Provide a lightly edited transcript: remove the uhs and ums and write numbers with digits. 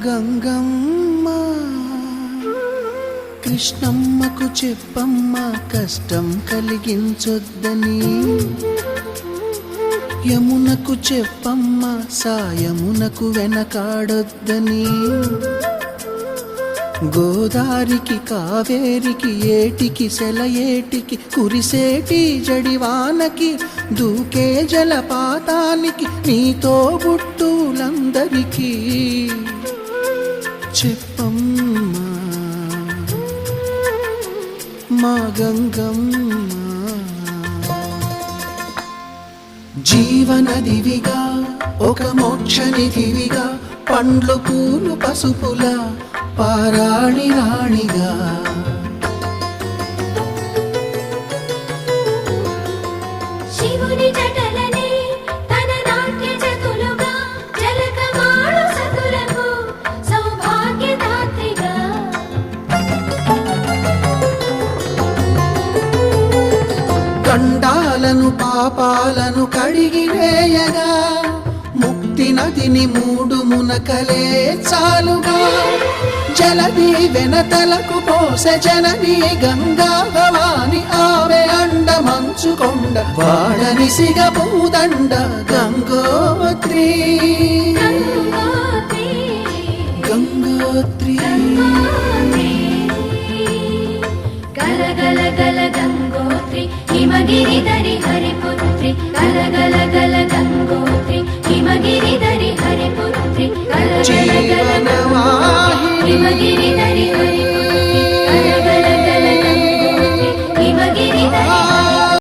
గంగమ్మ కృష్ణమ్మకు చెప్పమ్మ కష్టం కలిగించొద్దని, యమునకు చెప్పమ్మ సాయమునకు వెనకాడొద్దని, గోదారికి కావేరికి ఏటికి సెలయేటికి కురిసేటి జడివానకి దూకే జలపాతానికి నీతో బుట్టులందరికీ చెప్పమ్మా మా గంగమ్మ. జీవనదివిగా ఒక మోక్షనిధివిగా పండ్లు పూలు పసుపుల పారాణి రాణిగా, శివుని జటలనే తన నాట్య చతులుగా జలకమాడు సతులకు సౌభాగ్యదాత్రిగా, గండాలను పాపాలను కడిగివేయగా ముక్తి నదిని మూడు మునకలే చాలుగా, జలది వెనతలకు పోసె జనని గంగా భవాని ఆమె అండ మంచుకొండ వాడని సిగ పూదండ గంగోత్రి గంగోత్రి గల గల గల గంగోత్రి హిమగిరి ధరి హరిపుత్రి గల గల